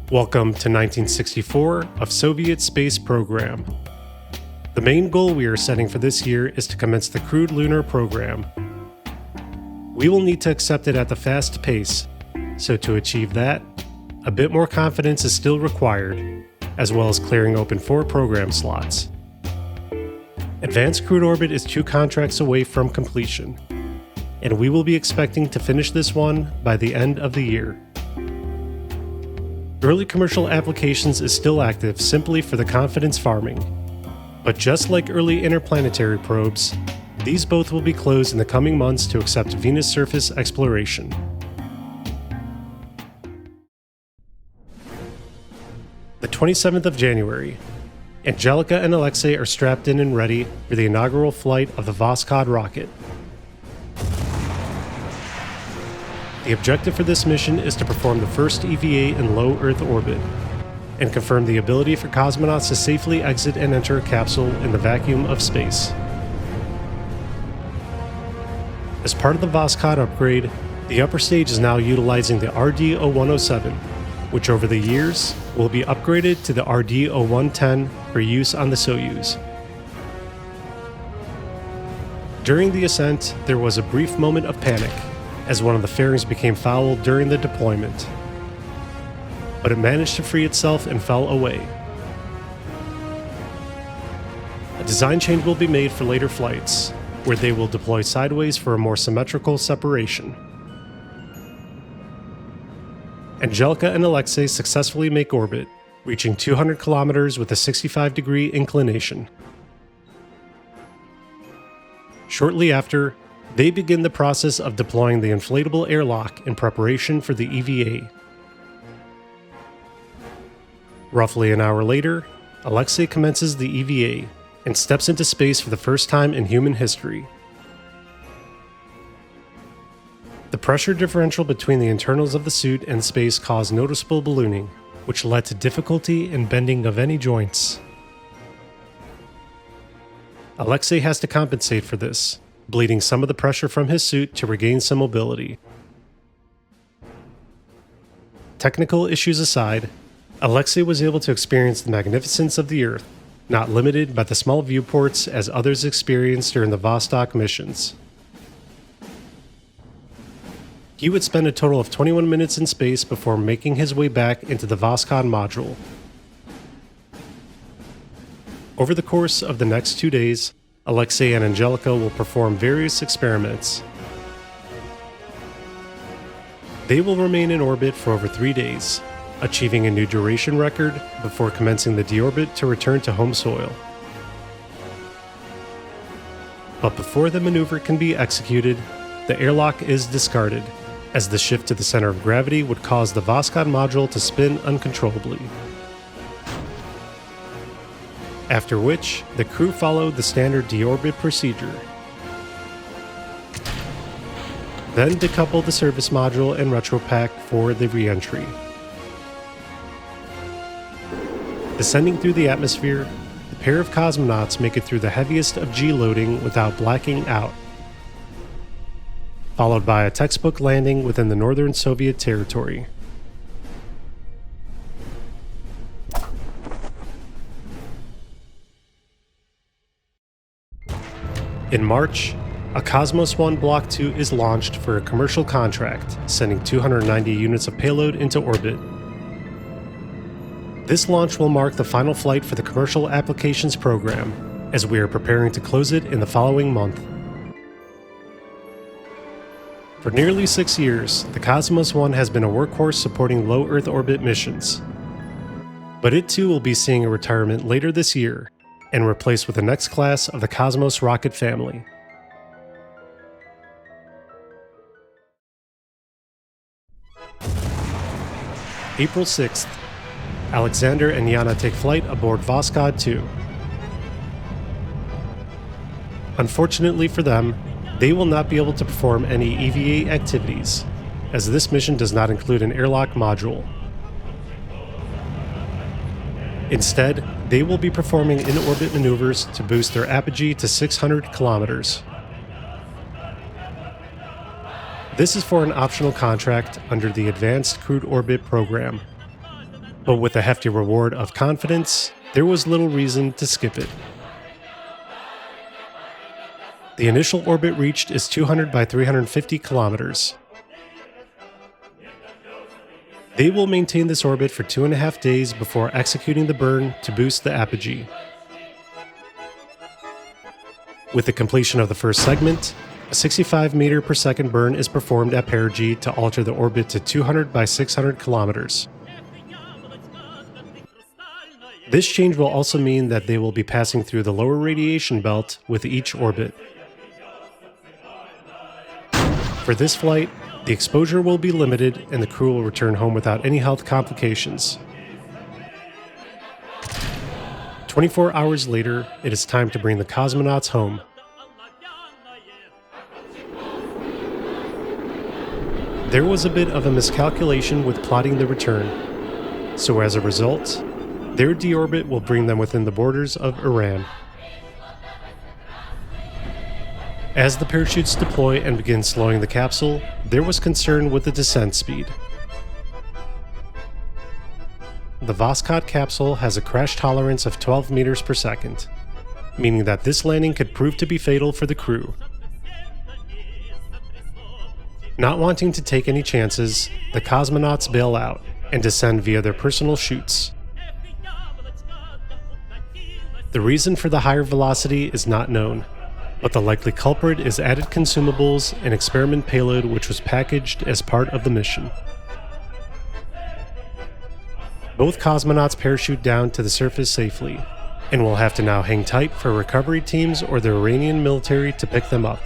Welcome to 1964 of Soviet Space Program. The main goal we are setting for this year is to commence the Crewed Lunar Program. We will need to accept it at the fast pace, so to achieve that, a bit more confidence is still required, as well as clearing open 4 program slots. Advanced Crewed Orbit is 2 contracts away from completion, and we will be expecting to finish this one by the end of the year. Early commercial applications is still active simply for the confidence farming. But just like early interplanetary probes, these both will be closed in the coming months to accept Venus surface exploration. The 27th of January, Angelica and Alexei are strapped in and ready for the inaugural flight of the Voskhod rocket. The objective for this mission is to perform the first EVA in low Earth orbit, and confirm the ability for cosmonauts to safely exit and enter a capsule in the vacuum of space. As part of the Voskhod upgrade, the upper stage is now utilizing the RD-0107, which over the years will be upgraded to the RD-0110 for use on the Soyuz. During the ascent, there was a brief moment of panic, as one of the fairings became foul during the deployment. But it managed to free itself and fell away. A design change will be made for later flights, where they will deploy sideways for a more symmetrical separation. Angelica and Alexei successfully make orbit, reaching 200 kilometers with a 65-degree inclination. Shortly after, they begin the process of deploying the inflatable airlock in preparation for the EVA. Roughly an hour later, Alexei commences the EVA and steps into space for the first time in human history. The pressure differential between the internals of the suit and space caused noticeable ballooning, which led to difficulty in bending of any joints. Alexei has to compensate for this, bleeding some of the pressure from his suit to regain some mobility. Technical issues aside, Alexei was able to experience the magnificence of the Earth, not limited by the small viewports as others experienced during the Vostok missions. He would spend a total of 21 minutes in space before making his way back into the Voskhod module. Over the course of the next 2 days, Alexei and Angelica will perform various experiments. They will remain in orbit for over 3 days, achieving a new duration record before commencing the deorbit to return to home soil. But before the maneuver can be executed, the airlock is discarded, as the shift to the center of gravity would cause the Voskhod module to spin uncontrollably. After which, the crew followed the standard deorbit procedure. Then decouple the service module and retropack for the re-entry. Descending through the atmosphere, the pair of cosmonauts make it through the heaviest of G-loading without blacking out, followed by a textbook landing within the northern Soviet territory. In March, a Cosmos 1 Block 2 is launched for a commercial contract, sending 290 units of payload into orbit. This launch will mark the final flight for the commercial applications program, as we are preparing to close it in the following month. For nearly 6 years, the Cosmos 1 has been a workhorse supporting low Earth orbit missions. But it too will be seeing a retirement later this year, and replaced with the next class of the Cosmos rocket family. April 6th, Alexander and Yana take flight aboard Voskhod 2. Unfortunately for them, they will not be able to perform any EVA activities, as this mission does not include an airlock module. Instead, they will be performing in-orbit maneuvers to boost their apogee to 600 kilometers. This is for an optional contract under the Advanced Crewed Orbit Program. But with a hefty reward of confidence, there was little reason to skip it. The initial orbit reached is 200 by 350 kilometers. They will maintain this orbit for 2.5 days before executing the burn to boost the apogee. With the completion of the first segment, a 65 meter per second burn is performed at perigee to alter the orbit to 200 by 600 kilometers. This change will also mean that they will be passing through the lower radiation belt with each orbit. For this flight, the exposure will be limited and the crew will return home without any health complications. 24 hours later, it is time to bring the cosmonauts home. There was a bit of a miscalculation with plotting the return, so as a result, their deorbit will bring them within the borders of Iran. As the parachutes deploy and begin slowing the capsule, there was concern with the descent speed. The Voskhod capsule has a crash tolerance of 12 meters per second, meaning that this landing could prove to be fatal for the crew. Not wanting to take any chances, the cosmonauts bail out and descend via their personal chutes. The reason for the higher velocity is not known, but the likely culprit is added consumables and experiment payload which was packaged as part of the mission. Both cosmonauts parachute down to the surface safely, and will have to now hang tight for recovery teams or the Iranian military to pick them up.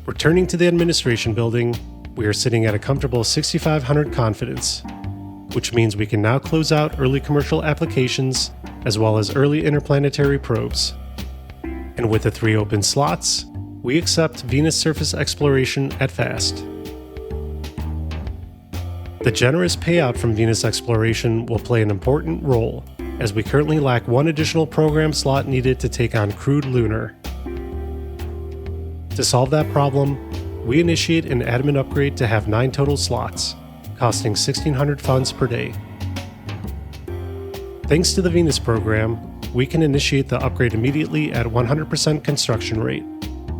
Returning to the administration building, we are sitting at a comfortable 6,500 confidence, which means we can now close out early commercial applications as well as early interplanetary probes. And with the 3 open slots, we accept Venus surface exploration at FAST. The generous payout from Venus exploration will play an important role, as we currently lack 1 additional program slot needed to take on Crewed Lunar. To solve that problem, we initiate an admin upgrade to have 9 total slots, costing 1,600 funds per day. Thanks to the Venus program, we can initiate the upgrade immediately at 100% construction rate,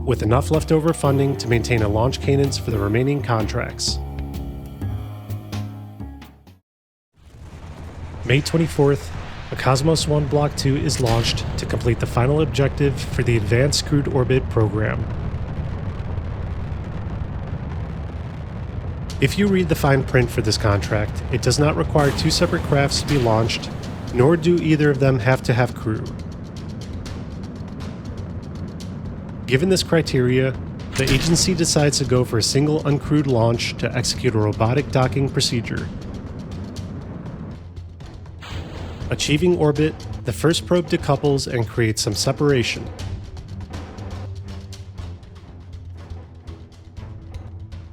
with enough leftover funding to maintain a launch cadence for the remaining contracts. May 24th, a Cosmos 1 Block 2 is launched to complete the final objective for the Advanced Crewed Orbit Program. If you read the fine print for this contract, it does not require 2 separate crafts to be launched, nor do either of them have to have crew. Given this criteria, the agency decides to go for a single uncrewed launch to execute a robotic docking procedure. Achieving orbit, the first probe decouples and creates some separation.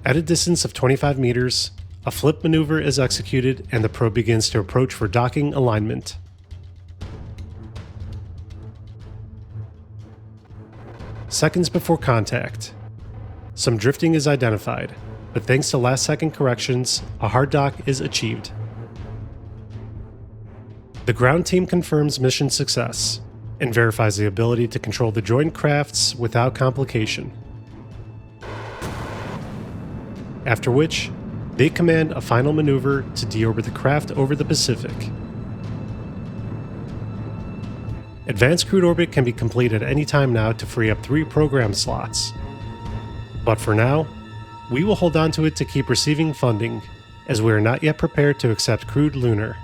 At a distance of 25 meters, a flip maneuver is executed and the probe begins to approach for docking alignment. Seconds before contact, some drifting is identified, but thanks to last-second corrections, a hard dock is achieved. The ground team confirms mission success and verifies the ability to control the joint crafts without complication. After which, they command a final maneuver to deorbit the craft over the Pacific. Advanced crewed orbit can be completed at any time now to free up 3 program slots. But for now, we will hold on to it to keep receiving funding, as we are not yet prepared to accept Crewed Lunar.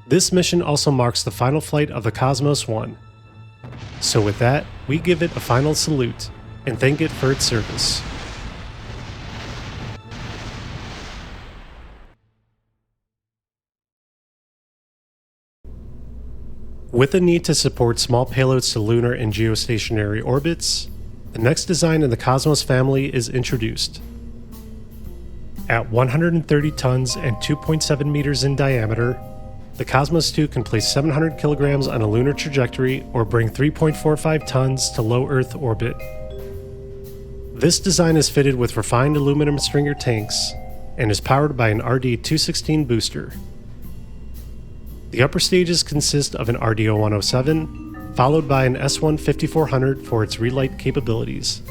This mission also marks the final flight of the Cosmos 1. So with that, we give it a final salute and thank it for its service. With the need to support small payloads to lunar and geostationary orbits, The next design in the Cosmos family is introduced. At 130 tons and 2.7 meters in diameter, the Cosmos 2 can place 700 kilograms on a lunar trajectory or bring 3.45 tons to low Earth orbit. This design is fitted with refined aluminum stringer tanks and is powered by an RD-216 booster. The upper stages consist of an RD-0107, followed by an S1-5400 for its relight capabilities.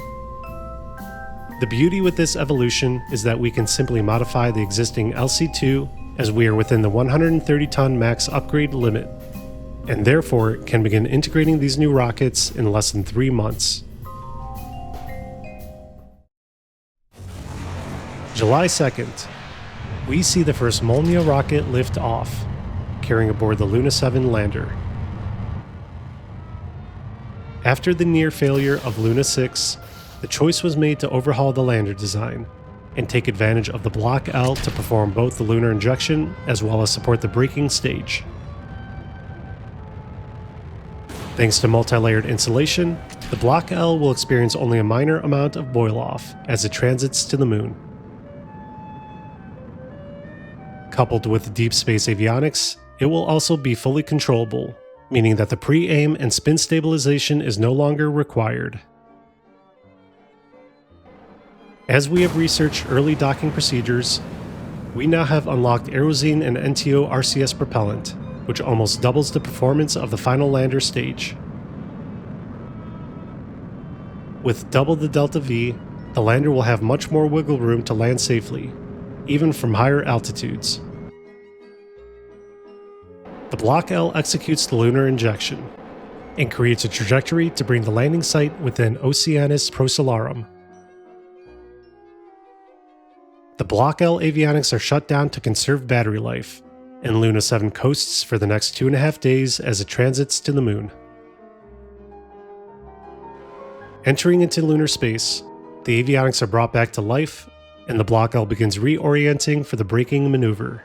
The beauty with this evolution is that we can simply modify the existing LC-2 as we are within the 130-ton max upgrade limit, and therefore can begin integrating these new rockets in less than 3 months. July 2nd, we see the first Molniya rocket lift off, carrying aboard the Luna 7 lander. After the near failure of Luna 6, the choice was made to overhaul the lander design and take advantage of the Block L to perform both the lunar injection as well as support the braking stage. Thanks to multi-layered insulation, the Block L will experience only a minor amount of boil-off as it transits to the moon. Coupled with deep space avionics, it will also be fully controllable, meaning that the pre-aim and spin stabilization is no longer required. As we have researched early docking procedures, we now have unlocked Aerozine and NTO RCS propellant, which almost doubles the performance of the final lander stage. With double the delta V, the lander will have much more wiggle room to land safely, even from higher altitudes. The Block L executes the lunar injection and creates a trajectory to bring the landing site within Oceanus Procellarum. The Block L avionics are shut down to conserve battery life, and Luna 7 coasts for the next 2.5 days as it transits to the moon. Entering into lunar space, the avionics are brought back to life, and the Block L begins reorienting for the braking maneuver.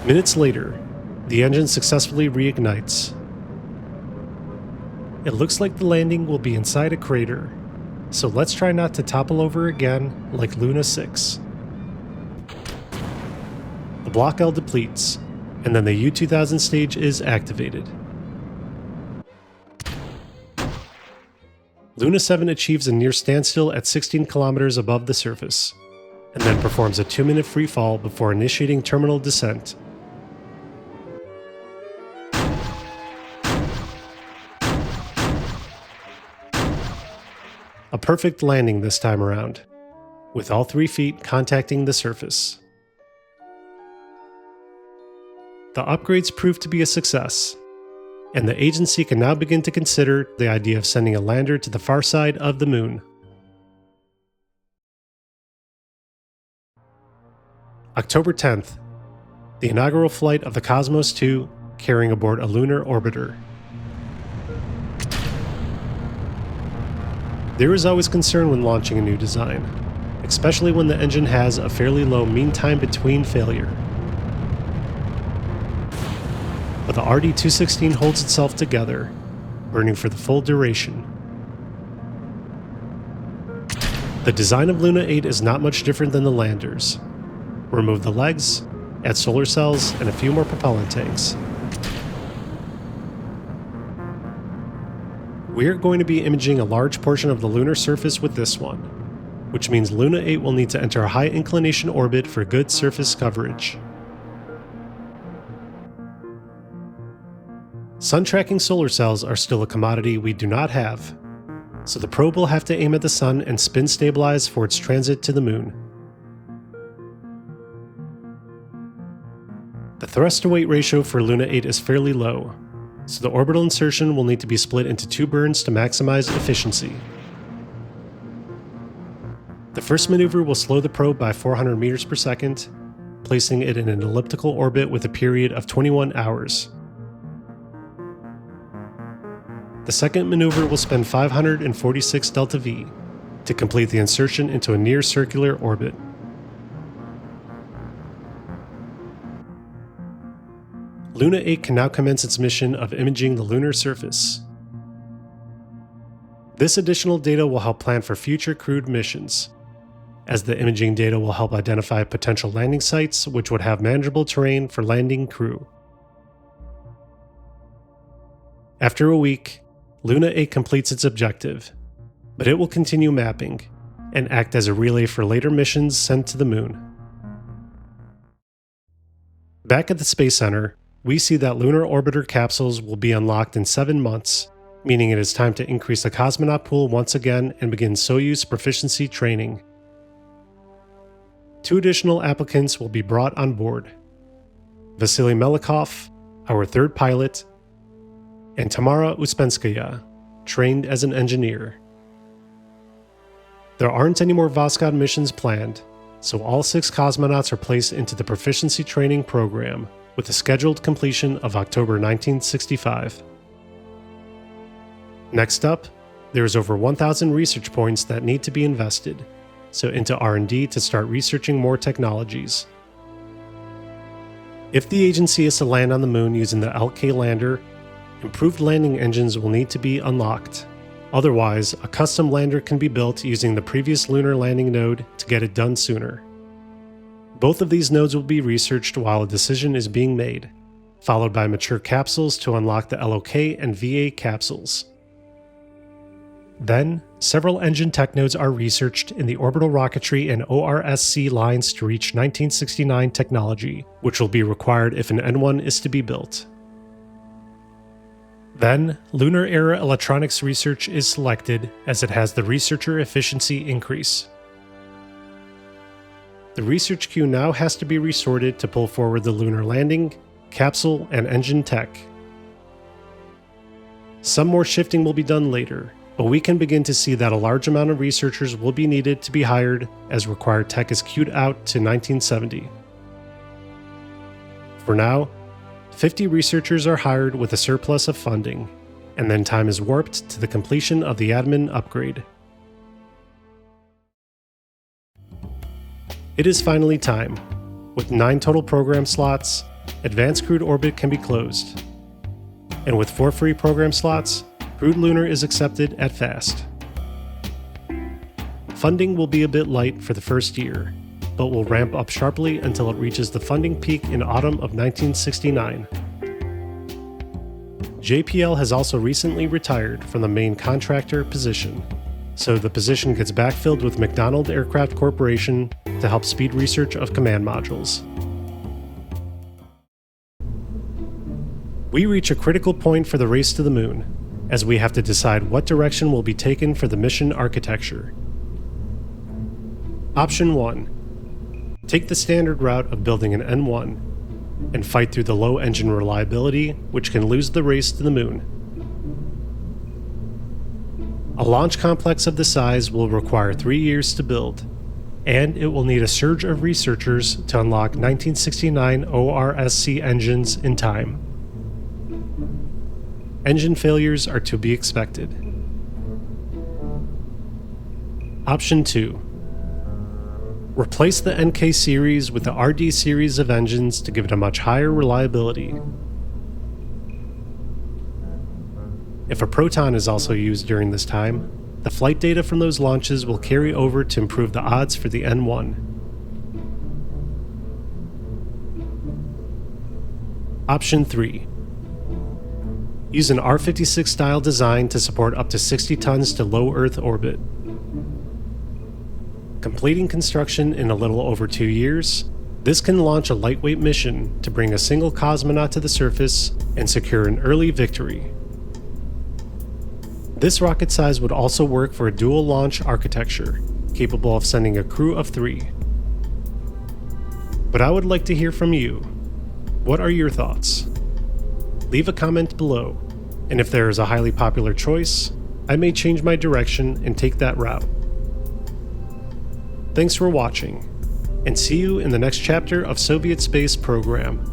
Minutes later, the engine successfully reignites. It looks like the landing will be inside a crater, so let's try not to topple over again like Luna 6. The Block L depletes, and then the U-2000 stage is activated. Luna 7 achieves a near standstill at 16 kilometers above the surface, and then performs a 2-minute freefall before initiating terminal descent. A perfect landing this time around, with all 3 feet contacting the surface. The upgrades proved to be a success, and the agency can now begin to consider the idea of sending a lander to the far side of the moon. October 10th, the inaugural flight of the Cosmos 2 carrying aboard a lunar orbiter. There is always concern when launching a new design, especially when the engine has a fairly low mean time between failure. But the RD-216 holds itself together, burning for the full duration. The design of Luna 8 is not much different than the landers. Remove the legs, add solar cells, and a few more propellant tanks. We are going to be imaging a large portion of the lunar surface with this one, which means Luna 8 will need to enter a high inclination orbit for good surface coverage. Sun tracking solar cells are still a commodity we do not have, so the probe will have to aim at the sun and spin stabilize for its transit to the moon. The thrust-to-weight ratio for Luna 8 is fairly low, so the orbital insertion will need to be split into 2 burns to maximize efficiency. The first maneuver will slow the probe by 400 meters per second, placing it in an elliptical orbit with a period of 21 hours. The second maneuver will spend 546 delta V to complete the insertion into a near circular orbit. Luna 8 can now commence its mission of imaging the lunar surface. This additional data will help plan for future crewed missions, as the imaging data will help identify potential landing sites which would have manageable terrain for landing crew. After a week, Luna 8 completes its objective, but it will continue mapping and act as a relay for later missions sent to the Moon. Back at the Space Center, we see that lunar orbiter capsules will be unlocked in 7 months, meaning it is time to increase the cosmonaut pool once again and begin Soyuz proficiency training. 2 additional applicants will be brought on board: Vasily Melikov, our 3rd pilot, and Tamara Uspenskaya, trained as an engineer. There aren't any more Voskhod missions planned, so all 6 cosmonauts are placed into the proficiency training program, with a scheduled completion of October 1965. Next up, there is over 1,000 research points that need to be invested, so into R&D to start researching more technologies. If the agency is to land on the Moon using the LK lander, improved landing engines will need to be unlocked. Otherwise, a custom lander can be built using the previous lunar landing node to get it done sooner. Both of these nodes will be researched while a decision is being made, followed by mature capsules to unlock the LOK and VA capsules. Then, several engine tech nodes are researched in the orbital rocketry and ORSC lines to reach 1969 technology, which will be required if an N1 is to be built. Then, lunar-era electronics research is selected as it has the researcher efficiency increase. The research queue now has to be resorted to pull forward the lunar landing, capsule, and engine tech. Some more shifting will be done later, but we can begin to see that a large amount of researchers will be needed to be hired as required tech is queued out to 1970. For now, 50 researchers are hired with a surplus of funding, and then time is warped to the completion of the admin upgrade. It is finally time. With 9 total program slots, Advanced Crewed Orbit can be closed. And with 4 free program slots, Crewed Lunar is accepted at FAST. Funding will be a bit light for the first year, but will ramp up sharply until it reaches the funding peak in autumn of 1969. JPL has also recently retired from the main contractor position, so the position gets backfilled with McDonnell Aircraft Corporation to help speed research of command modules. We reach a critical point for the race to the Moon, as we have to decide what direction will be taken for the mission architecture. Option 1. Take the standard route of building an N1 and fight through the low engine reliability, which can lose the race to the Moon. A launch complex of this size will require 3 years to build, and it will need a surge of researchers to unlock 1969 ORSC engines in time. Engine failures are to be expected. Option 2. Replace the NK series with the RD series of engines to give it a much higher reliability. If a Proton is also used during this time, the flight data from those launches will carry over to improve the odds for the N1. Option 3. Use an R-56 style design to support up to 60 tons to low Earth orbit. Completing construction in a little over 2 years, this can launch a lightweight mission to bring a single cosmonaut to the surface and secure an early victory. This rocket size would also work for a dual launch architecture, capable of sending a crew of 3. But I would like to hear from you. What are your thoughts? Leave a comment below, and if there is a highly popular choice, I may change my direction and take that route. Thanks for watching, and see you in the next chapter of Soviet Space Program.